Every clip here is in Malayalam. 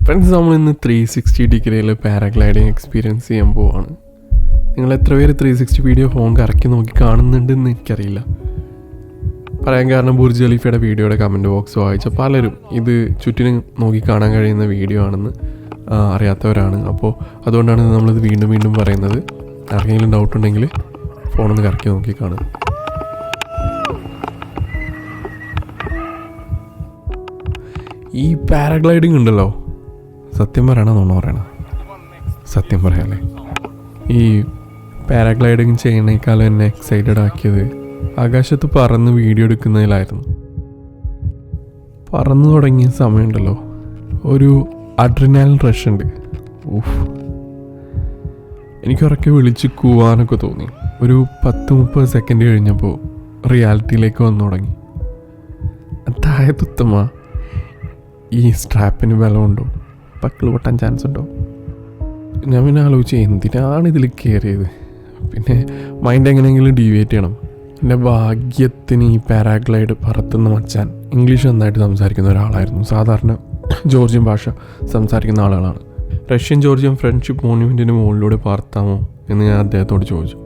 ഫ്രണ്ട്സ്, നമ്മളിന്ന് 360 ഡിഗ്രിയിൽ പാരാഗ്ലൈഡിങ് എക്സ്പീരിയൻസ് ചെയ്യാൻ പോവാണ്. നിങ്ങൾ എത്ര പേര് 360 വീഡിയോ ഫോൺ കറക്കി നോക്കി കാണുന്നുണ്ടെന്ന് എനിക്കറിയില്ല. പറയാൻ കാരണം ബുർജ് ഖലീഫയുടെ വീഡിയോയുടെ കമൻറ്റ് ബോക്സ് വായിച്ച പലരും ഇത് ചുറ്റിനും നോക്കി കാണാൻ കഴിയുന്ന വീഡിയോ ആണെന്ന് അറിയാത്തവരാണ്. അപ്പോൾ അതുകൊണ്ടാണ് നമ്മളിത് വീണ്ടും വീണ്ടും പറയുന്നത്. ആർക്കെങ്കിലും ഡൗട്ട് ഉണ്ടെങ്കിൽ ഫോണൊന്ന് കറക്കി നോക്കി കാണുക. ഈ പാരാഗ്ലൈഡിങ് ഉണ്ടല്ലോ, സത്യം പറയണമെന്നൊന്നും പറയണം. സത്യം പറയാല്ലേ, ഈ പാരാഗ്ലൈഡിങ് ചെയ്യുന്നതിനേക്കാളും എന്നെ എക്സൈറ്റഡ് ആക്കിയത് ആകാശത്ത് പറന്ന് വീഡിയോ എടുക്കുന്നതിലായിരുന്നു. പറന്നു തുടങ്ങിയ സമയമുണ്ടല്ലോ, ഒരു അഡ്രിനാലിൻ റഷ് ഉണ്ട്. എനിക്കുറക്കെ വിളിച്ച് കൂവാനൊക്കെ തോന്നി. ഒരു 10-30 സെക്കൻഡ് കഴിഞ്ഞപ്പോൾ റിയാലിറ്റിയിലേക്ക് വന്നു തുടങ്ങി. അതായത് ഈ സ്ട്രാപ്പിന് ബലമുണ്ടോ, പക്കിൾ പൊട്ടാൻ ചാൻസ് ഉണ്ടോ? ഞാൻ പിന്നെ ആലോചിച്ച് എന്തിനാണ് ഇതിൽ കയറിയത്. പിന്നെ മൈൻഡ് എങ്ങനെയെങ്കിലും ഡീവിയേറ്റ് ചെയ്യണം. എൻ്റെ ഭാഗ്യത്തിന് ഈ പാരാഗ്ലൈഡ് പറത്തുന്ന മച്ചാൻ ഇംഗ്ലീഷ് നന്നായിട്ട് സംസാരിക്കുന്ന ഒരാളായിരുന്നു. സാധാരണ ജോർജിയൻ ഭാഷ സംസാരിക്കുന്ന ആളുകളാണ്. റഷ്യൻ ജോർജിയൻ ഫ്രണ്ട്ഷിപ്പ് മോണ്യുമെൻറ്റിന് മുകളിലൂടെ പറത്താമോ എന്ന് ഞാൻ അദ്ദേഹത്തോട് ചോദിച്ചു.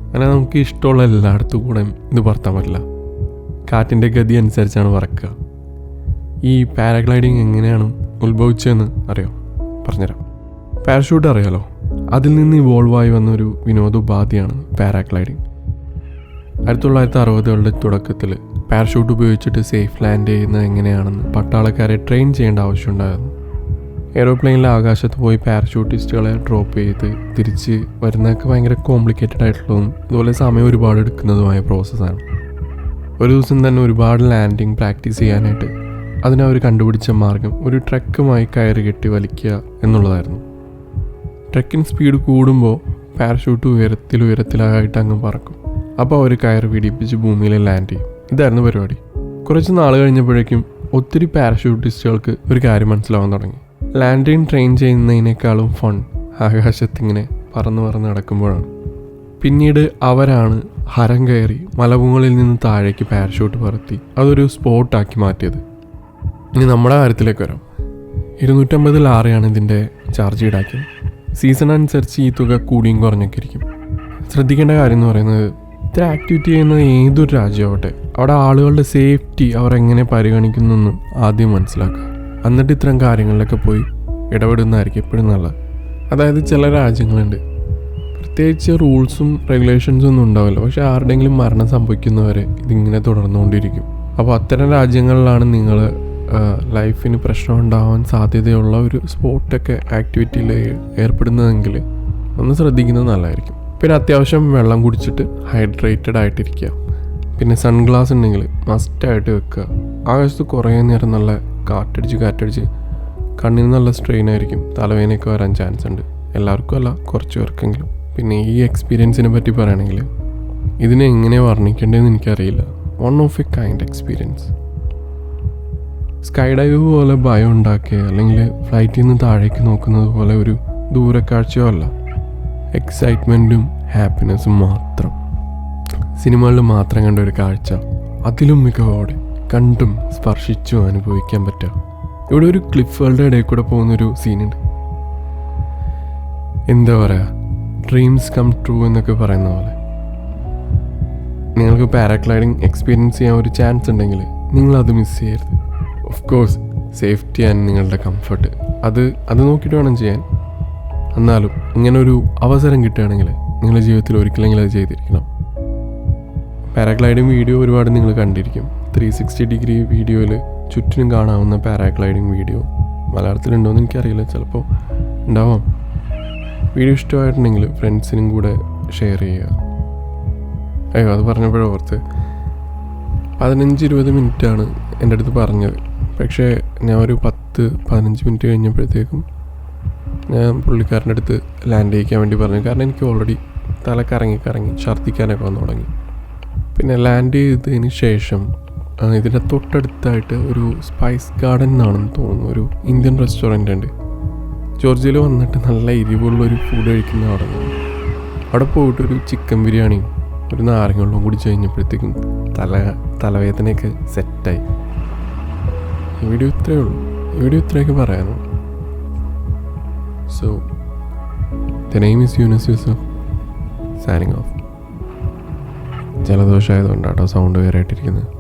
അങ്ങനെ നമുക്ക് ഇഷ്ടമുള്ള എല്ലായിടത്തും കൂടെ ഇത് പറത്താൻ പറ്റില്ല. കാറ്റിൻ്റെ ഗതി അനുസരിച്ചാണ് പറക്കുക. ഈ പാരാഗ്ലൈഡിങ് എങ്ങനെയാണ് ഉത്ഭവിച്ചതെന്ന് അറിയോ? പറഞ്ഞുതരാം. പാരഷൂട്ട് അറിയാലോ, അതിൽ നിന്ന് ഇവോൾവായി വന്നൊരു വിനോദോപാധിയാണ് പാരാഗ്ലൈഡിങ്. 1960കളുടെ തുടക്കത്തിൽ പാരഷൂട്ട് ഉപയോഗിച്ചിട്ട് സേഫ് ലാൻഡ് ചെയ്യുന്നത് എങ്ങനെയാണെന്ന് പട്ടാളക്കാരെ ട്രെയിൻ ചെയ്യേണ്ട ആവശ്യമുണ്ടായിരുന്നു. എയ്റോപ്ലെയിനിൽ ആകാശത്ത് പോയി പാരഷൂട്ടിസ്റ്റുകളെ ഡ്രോപ്പ് ചെയ്ത് തിരിച്ച് വരുന്നതൊക്കെ ഭയങ്കര കോംപ്ലിക്കേറ്റഡ് ആയിട്ടുള്ളതും അതുപോലെ സമയം ഒരുപാട് എടുക്കുന്നതുമായ പ്രോസസ്സാണ്. ഒരു ദിവസം തന്നെ ഒരുപാട് ലാൻഡിങ് പ്രാക്ടീസ് ചെയ്യാനായിട്ട് അതിനവർ കണ്ടുപിടിച്ച മാർഗം ഒരു ട്രക്കുമായി കയറി കെട്ടി വലിക്കുക എന്നുള്ളതായിരുന്നു. ട്രക്കിന് സ്പീഡ് കൂടുമ്പോൾ പാരഷൂട്ട് ഉയരത്തിലായിട്ട് അങ്ങ് പറക്കും. അപ്പോൾ അവർ കയറ് പിടിപ്പിച്ച് ഭൂമിയിൽ ലാൻഡ് ചെയ്യും. ഇതായിരുന്നു പരിപാടി. കുറച്ച് നാൾ കഴിഞ്ഞപ്പോഴേക്കും ഒത്തിരി പാരഷൂട്ടിസ്റ്റുകൾക്ക് ഒരു കാര്യം മനസ്സിലാവാൻ തുടങ്ങി. ലാൻഡിങ് ട്രെയിൻ ചെയ്യുന്നതിനേക്കാളും ഫൺ ആകാശത്തിങ്ങനെ പറന്ന് നടക്കുമ്പോഴാണ്. പിന്നീട് അവരാണ് ഹരം കയറി മലമുകളിൽ നിന്ന് താഴേക്ക് പാരഷൂട്ട് പറത്തി അതൊരു സ്പോട്ടാക്കി മാറ്റിയത്. ഇനി നമ്മുടെ കാര്യത്തിലേക്ക് വരാം. 250 ലാറിയാണ് ഇതിൻ്റെ ചാർജ് ഈടാക്കിയത്. സീസൺ അനുസരിച്ച് ഈ തുക കൂടിയും കുറഞ്ഞൊക്കെ ഇരിക്കും. ശ്രദ്ധിക്കേണ്ട കാര്യം എന്ന് പറയുന്നത്, ഇത്ര ആക്ടിവിറ്റി ചെയ്യുന്നത് ഏതൊരു രാജ്യമാവട്ടെ, അവിടെ ആളുകളുടെ സേഫ്റ്റി അവർ എങ്ങനെ പരിഗണിക്കുന്നെന്ന് ആദ്യം മനസ്സിലാക്കുക. എന്നിട്ട് ഇത്തരം കാര്യങ്ങളിലൊക്കെ പോയി ഇടപെടുന്നതായിരിക്കും എപ്പോഴും നല്ലത്. അതായത് ചില രാജ്യങ്ങളുണ്ട്, പ്രത്യേകിച്ച് റൂൾസും റെഗുലേഷൻസും ഒന്നും ഉണ്ടാവില്ല, പക്ഷേ ആരുടെയെങ്കിലും മരണം സംഭവിക്കുന്നവരെ ഇതിങ്ങനെ തുടർന്നുകൊണ്ടിരിക്കും. അപ്പോൾ അത്തരം രാജ്യങ്ങളിലാണ് നിങ്ങൾ ലൈഫിന് പ്രശ്നം ഉണ്ടാവാൻ സാധ്യതയുള്ള ഒരു സ്പോർട്ടൊക്കെ ആക്ടിവിറ്റിയിൽ ഏർപ്പെടുന്നതെങ്കിൽ ഒന്ന് ശ്രദ്ധിക്കുന്നത് നല്ലതായിരിക്കും. പിന്നെ അത്യാവശ്യം വെള്ളം കുടിച്ചിട്ട് ഹൈഡ്രേറ്റഡ് ആയിട്ടിരിക്കുക. പിന്നെ സൺഗ്ലാസ് ഉണ്ടെങ്കിൽ മസ്റ്റായിട്ട് വെക്കുക. ആകാശത്ത് കുറേ നേരം നല്ല കാറ്റടിച്ച് കണ്ണിന് നല്ല സ്ട്രെയിൻ ആയിരിക്കും, തലവേദനയൊക്കെ വരാൻ ചാൻസ് ഉണ്ട്. എല്ലാവർക്കും അല്ല, കുറച്ച് പേർക്കെങ്കിലും. പിന്നെ ഈ എക്സ്പീരിയൻസിനെ പറ്റി പറയുകയാണെങ്കിൽ ഇതിനെ എങ്ങനെ വർണ്ണിക്കേണ്ടതെന്ന് എനിക്കറിയില്ല. One of A kind experience. Sky dive പോലെ ഭയം ഉണ്ടാക്കിയ അല്ലെങ്കിൽ ഫ്ലൈറ്റിൽ നിന്ന് താഴേക്ക് നോക്കുന്നത് പോലെ ഒരു ദൂരക്കാഴ്ചയോ അല്ല. എക്സൈറ്റ്മെൻറ്റും ഹാപ്പിനെസ്സും മാത്രം. സിനിമകളിൽ മാത്രം കണ്ട ഒരു കാഴ്ച അതിലും മികവോടെ കണ്ടും സ്പർശിച്ചും അനുഭവിക്കാൻ പറ്റുക. ഇവിടെ ഒരു ക്ലിഫുകളുടെ ഇടയിൽ കൂടെ പോകുന്നൊരു സീനുണ്ട്. എന്താ പറയുക, ഡ്രീംസ് കം ട്രൂ എന്നൊക്കെ പറയുന്ന പോലെ. നിങ്ങൾക്ക് പാരാഗ്ലൈഡിങ് എക്സ്പീരിയൻസ് ചെയ്യാൻ ഒരു ചാൻസ് ഉണ്ടെങ്കിൽ നിങ്ങളത് മിസ് ചെയ്യരുത്. ഓഫ് കോഴ്സ് സേഫ്റ്റി ആൻഡ് നിങ്ങളുടെ കംഫർട്ട് അത് നോക്കിയിട്ട് വേണം ചെയ്യാൻ. എന്നാലും ഇങ്ങനൊരു അവസരം കിട്ടുകയാണെങ്കിൽ നിങ്ങളുടെ ജീവിതത്തിൽ ഒരിക്കലെങ്കിലും അത് ചെയ്തിരിക്കണം. പാരാഗ്ലൈഡിങ് വീഡിയോ ഒരുപാട് നിങ്ങൾ കണ്ടിരിക്കും. 360 ഡിഗ്രി വീഡിയോയിൽ ചുറ്റിനും കാണാവുന്ന പാരാഗ്ലൈഡിങ് വീഡിയോ മലയാളത്തിലുണ്ടോയെന്ന് എനിക്കറിയില്ല, ചിലപ്പോൾ ഉണ്ടാവാം. വീഡിയോ ഇഷ്ടമായിട്ടുണ്ടെങ്കിൽ ഫ്രണ്ട്സിനും കൂടെ ഷെയർ ചെയ്യുക. അയ്യോ, അത് പറഞ്ഞപ്പോഴേ ഓർത്ത് 15-20 മിനിറ്റാണ് എൻ്റെ അടുത്ത് പറഞ്ഞത്. പക്ഷേ ഞാൻ ഒരു 10-15 മിനിറ്റ് കഴിഞ്ഞപ്പോഴത്തേക്കും ഞാൻ പുള്ളിക്കാരൻ്റെ അടുത്ത് ലാൻഡ് ചെയ്യിക്കാൻ വേണ്ടി പറഞ്ഞു. കാരണം എനിക്ക് ഓൾറെഡി തല കറങ്ങി ഛർദ്ദിക്കാനൊക്കെ വന്നു തുടങ്ങി. പിന്നെ ലാൻഡ് ചെയ്തതിന് ശേഷം ഇതിൻ്റെ തൊട്ടടുത്തായിട്ട് ഒരു സ്പൈസ് ഗാർഡൻ എന്നാണെന്ന് തോന്നുന്നു, ഒരു ഇന്ത്യൻ റെസ്റ്റോറൻ്റ് ഉണ്ട്. ജോർജിയയിൽ വന്നിട്ട് നല്ല എരിവുള്ളൊരു ഫുഡ് കഴിക്കുന്ന അവിടെ പോയിട്ടൊരു ചിക്കൻ ബിരിയാണിയും ഒരു നാരങ്ങ വെള്ളവും കുടിച്ച് കഴിഞ്ഞപ്പോഴത്തേക്കും തലവേദനയൊക്കെ സെറ്റായി. വീഡിയോ ഇത്രയേ ഉള്ളൂ. ഇവിടെ ഇത്രയൊക്കെ പറയാനോ. So the name is Yunus Yusuf, signing off. ജലദോഷമായതുകൊണ്ടാട്ടോ സൗണ്ട് വേറെ ആയിട്ടിരിക്കുന്നത്.